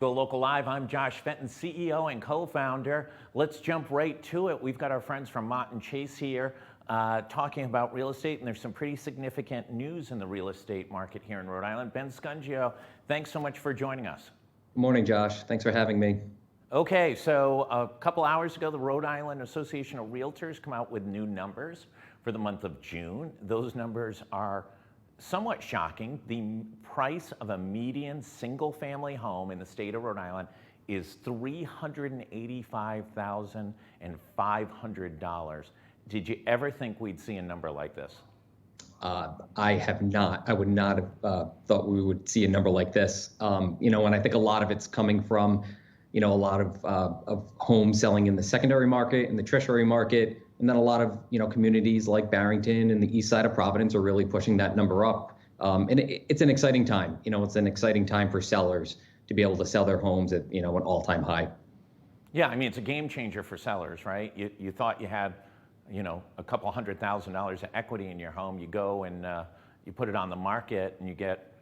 Go Local Live, I'm Josh Fenton, CEO and co-founder. Let's jump right to it. We've got our friends from Mott and Chace here talking about real estate, and there's some pretty significant news in the real estate market here in Rhode Island. Ben Scungio, thanks so much for joining us. Good morning, Josh. Thanks for having me. Okay, so a couple hours ago, the Rhode Island Association of Realtors come out with new numbers for the month of June. Those numbers are somewhat shocking. The price of a median single-family home in the state of Rhode Island is $385,500. Did you ever think we'd see a number like this? I have not. I would not have thought we would see a number like this. And I think a lot of it's coming from, a lot of homes selling in the secondary market, in the tertiary market, and then a lot of, communities like Barrington and the east side of Providence are really pushing that number up. And it's an exciting time. It's an exciting time for sellers to be able to sell their homes at, an all-time high. Yeah, I mean, it's a game changer for sellers, right? You thought you had, a couple $100,000 of equity in your home. You go and you put it on the market and you get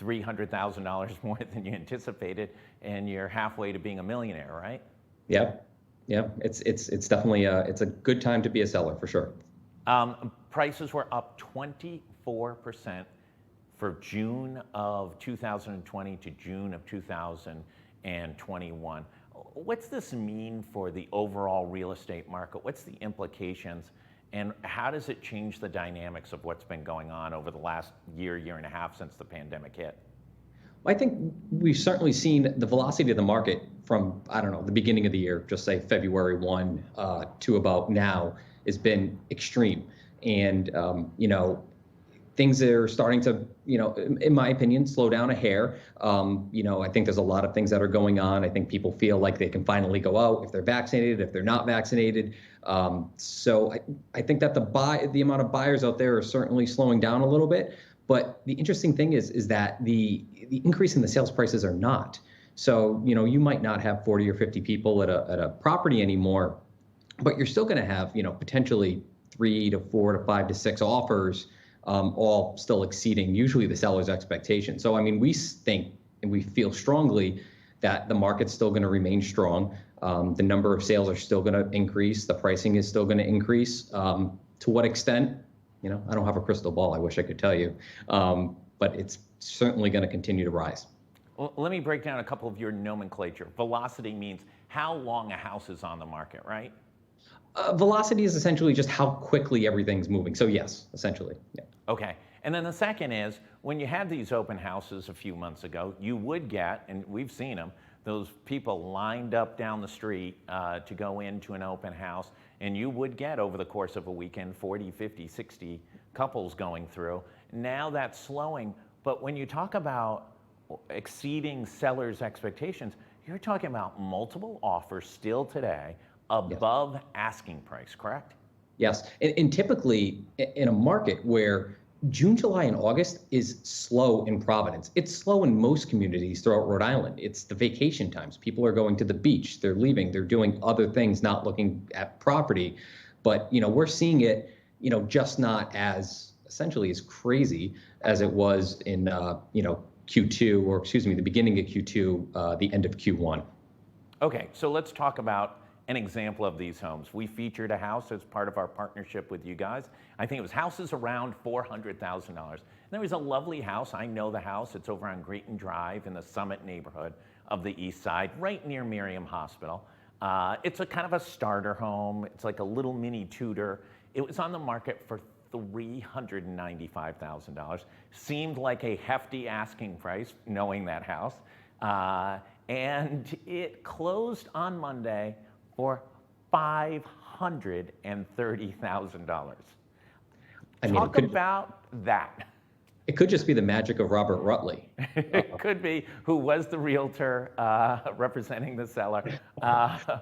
$300,000 more than you anticipated, and you're halfway to being a millionaire, right? Yep. Yeah, it's definitely it's a good time to be a seller for sure. Prices were up 24% for June of 2020 to June of 2021. What's this mean for the overall real estate market? What's the implications, and how does it change the dynamics of what's been going on over the last year and a half since the pandemic hit? I think we've certainly seen the velocity of the market from, the beginning of the year, just say February 1 to about now, has been extreme. And, things are starting to, in my opinion, slow down a hair. I think there's a lot of things that are going on. I think people feel like they can finally go out if they're vaccinated, if they're not vaccinated. So I think that the amount of buyers out there are certainly slowing down a little bit. But the interesting thing is that the increase in the sales prices are not. So, you might not have 40 or 50 people at a property anymore, but you're still going to have, potentially 3 to 4 to 5 to 6 offers, all still exceeding usually the seller's expectation. So, we think and we feel strongly that the market's still going to remain strong. The number of sales are still going to increase. The pricing is still going to increase. To what extent? I don't have a crystal ball. I wish I could tell you, but it's certainly going to continue to rise. Well, let me break down a couple of your nomenclature. Velocity means how long a house is on the market, right? Velocity is essentially just how quickly everything's moving. So yes, essentially. Yeah. Okay. And then the second is, when you had these open houses a few months ago, you would get, and we've seen them, those people lined up down the street to go into an open house, and you would get, over the course of a weekend, 40, 50, 60 couples going through. Now that's slowing, but when you talk about exceeding sellers' expectations, you're talking about multiple offers still today above asking price, correct? Yes, and typically in a market where June, July, and August is slow in Providence. It's slow in most communities throughout Rhode Island. It's the vacation times. People are going to the beach. They're leaving. They're doing other things, not looking at property. But, we're seeing it, just not as essentially as crazy as it was in, Q2, or excuse me, the beginning of Q2, the end of Q1. Okay, so let's talk about an example of these homes. We featured a house as part of our partnership with you guys. I think it was houses around $400,000. There was a lovely house. I know the house. It's over on Grayton Drive in the Summit neighborhood of the east side, right near Miriam Hospital. It's a kind of a starter home. It's like a little mini Tudor. It was on the market for $395,000. Seemed like a hefty asking price, knowing that house. And it closed on Monday for $530,000. Talk about that. It could just be the magic of Robert Rutley. It could be, who was the realtor representing the seller. It's a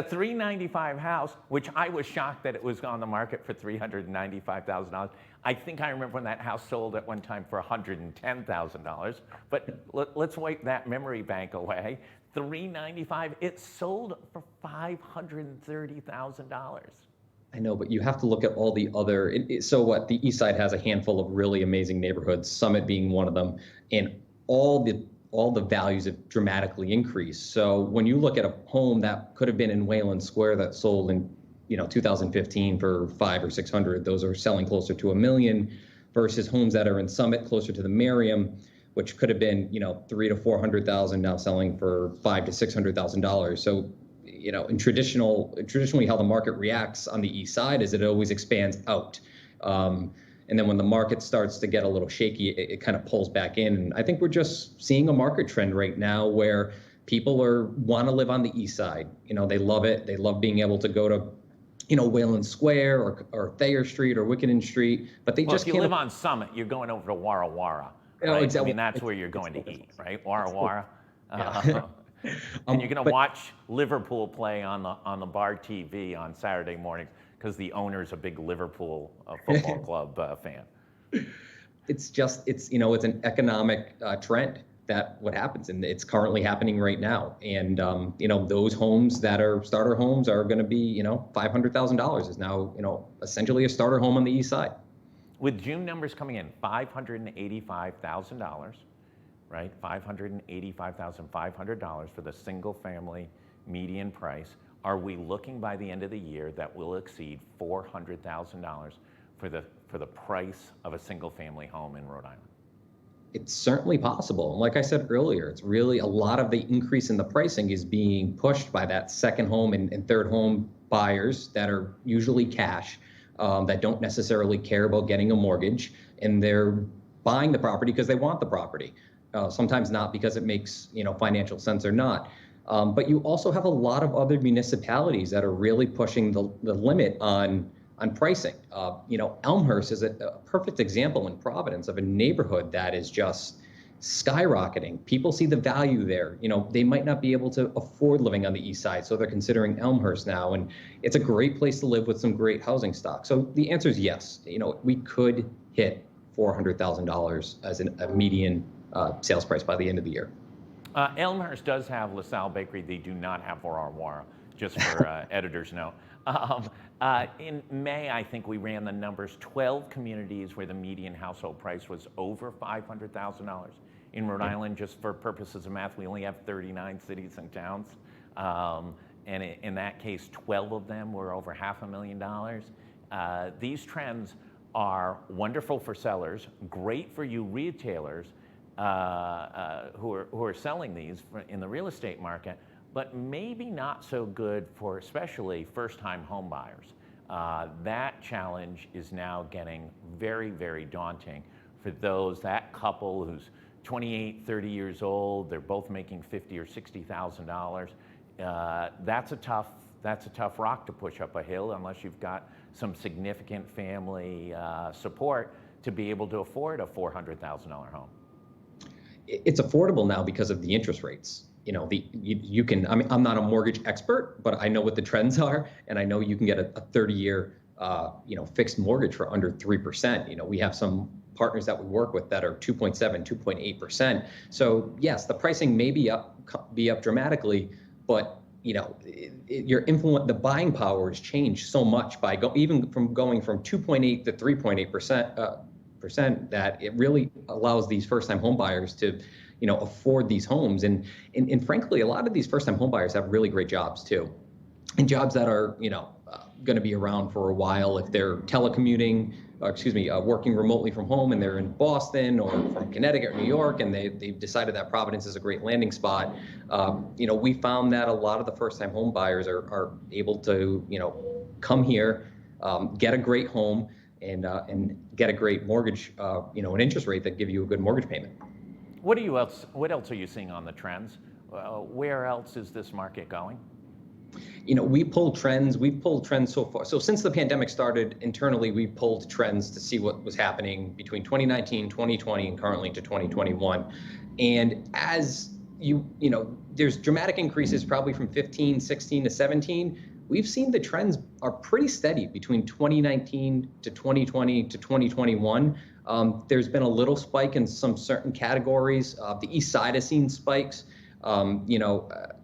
$395,000 house, which I was shocked that it was on the market for $395,000. I think I remember when that house sold at one time for $110,000. But let's wipe that memory bank away. $395,000. It sold for $530,000. I know, but you have to look at all the other. So what? The East Side has a handful of really amazing neighborhoods, Summit being one of them, and all the all the values have dramatically increased. So when you look at a home that could have been in Wayland Square that sold in 2015 for 500 or 600, those are selling closer to $1 million, versus homes that are in Summit closer to the Merriam, which could have been 300,000 to 400,000, now selling for $500,000 to $600,000. So in traditionally how the market reacts on the east side is it always expands out. And then when the market starts to get a little shaky, it kind of pulls back in. And I think we're just seeing a market trend right now where people want to live on the east side. They love it. They love being able to go to, Wayland Square or Thayer Street or Wickenden Street, but they just if you can't. live on Summit, you're going over to Wara Wara. Right? Oh, exactly. I mean, that's where you're going to eat, right? Wara Wara. Yeah. And you're going to watch Liverpool play on the bar TV on Saturday mornings because the owner's a big Liverpool football club fan. It's an economic trend that what happens, and it's currently happening right now. And those homes that are starter homes are going to be $500,000 is now essentially a starter home on the east side. With June numbers coming in, $585,000, right? $585,500 for the single family median price. Are we looking by the end of the year that will exceed $400,000 for the price of a single family home in Rhode Island? It's certainly possible. Like I said earlier, it's really a lot of the increase in the pricing is being pushed by that second home and third home buyers that are usually cash, that don't necessarily care about getting a mortgage, and they're buying the property because they want the property. Sometimes not because it makes financial sense or not. But you also have a lot of other municipalities that are really pushing the limit on pricing. Elmhurst is a perfect example in Providence of a neighborhood that is just skyrocketing. People see the value there. They might not be able to afford living on the east side, so they're considering Elmhurst now. And it's a great place to live with some great housing stock. So the answer is yes. We could hit $400,000 as a median sales price by the end of the year. Elmhurst does have LaSalle Bakery. They do not have Wara Wara, just for editor's note. In May, I think we ran the numbers, 12 communities where the median household price was over $500,000. In Rhode Island, just for purposes of math, we only have 39 cities and towns. And in that case, 12 of them were over $500,000. These trends are wonderful for sellers, great for you retailers who are selling these in the real estate market, but maybe not so good for especially first-time home buyers. That challenge is now getting very, very daunting for that couple who's 28, 30 years old. They're both making $50,000 or $60,000. That's a tough rock to push up a hill unless you've got some significant family support to be able to afford a $400,000 home. It's affordable now because of the interest rates. You can. I mean, I'm not a mortgage expert, but I know what the trends are, and I know you can get a 30-year, fixed mortgage for under 3%. We have some partners that we work with that are 2.7, 2.8%. So yes, the pricing may be up dramatically, but the buying power has changed so much by even from going from 2.8 to 3.8%, that it really allows these first-time home buyers to afford these homes. And frankly, a lot of these first-time home buyers have really great jobs too, and jobs that are, going to be around for a while. If they're telecommuting, working remotely from home, and they're in Boston or from Connecticut or New York, and they've decided that Providence is a great landing spot. We found that a lot of the first-time home buyers are able to, come here, get a great home, and get a great mortgage, an interest rate that give you a good mortgage payment. What else are you seeing on the trends? Where else is this market going? We've pulled trends so far. So since the pandemic started, internally, we pulled trends to see what was happening between 2019, 2020, and currently to 2021. And as there's dramatic increases probably from 15, 16 to 17. We've seen the trends are pretty steady between 2019 to 2020 to 2021. There's been a little spike in some certain categories. The east side has seen spikes. I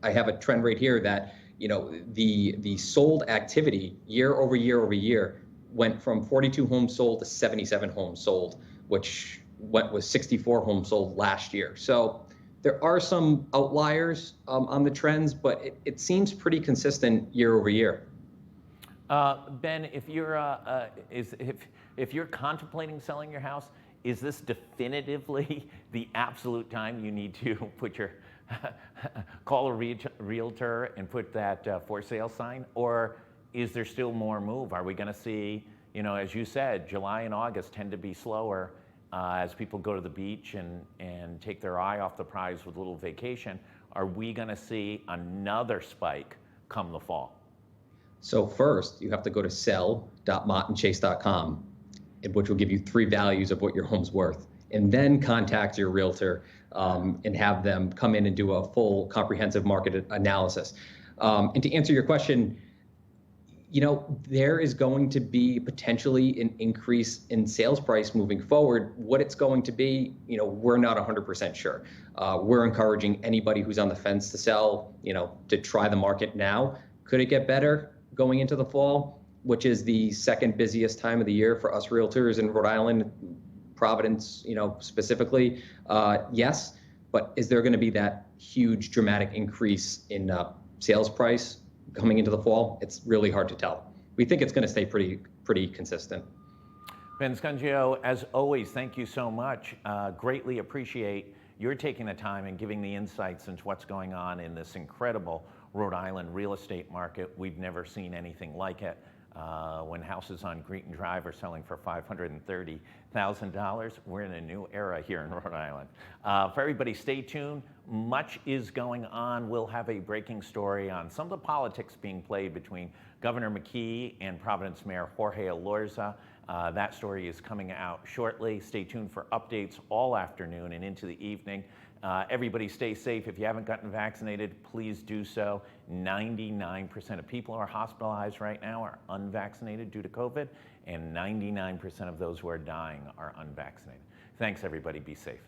have a trend right here that the sold activity year over year went from 42 homes sold to 77 homes sold, which was 64 homes sold last year. So There are some outliers on the trends, but it seems pretty consistent year over year. Ben, if you're if you're contemplating selling your house, is this definitively the absolute time you need to put your call a realtor and put that for sale sign, or is there still more move? Are we going to see, you know, as you said, July and August tend to be slower as people go to the beach and take their eye off the prize with a little vacation. Are we going to see another spike come the fall? So first, you have to go to sell.mottandchace.com, which will give you 3 values of what your home's worth, and then contact your realtor and have them come in and do a full comprehensive market analysis. And to answer your question, you know, there is going to be potentially an increase in sales price moving forward. What it's going to be, you know, we're not 100% sure. We're encouraging anybody who's on the fence to sell, you know, to try the market now. Could it get better going into the fall, which is the second busiest time of the year for us realtors in Rhode Island, Providence, you know, specifically? Yes, but is there going to be that huge dramatic increase in sales price coming into the fall? It's really hard to tell. We think it's going to stay pretty consistent. Ben Scungio, as always, thank you so much. Greatly appreciate your taking the time and giving the insights into what's going on in this incredible Rhode Island real estate market. We've never seen anything like it. When houses on Greeton Drive are selling for $530,000, we're in a new era here in Rhode Island. For everybody, stay tuned. Much is going on. We'll have a breaking story on some of the politics being played between Governor McKee and Providence Mayor Jorge Elorza. That story is coming out shortly. Stay tuned for updates all afternoon and into the evening. Everybody stay safe. If you haven't gotten vaccinated, please do so. 99% of people who are hospitalized right now are unvaccinated due to COVID, and 99% of those who are dying are unvaccinated. Thanks, everybody. Be safe.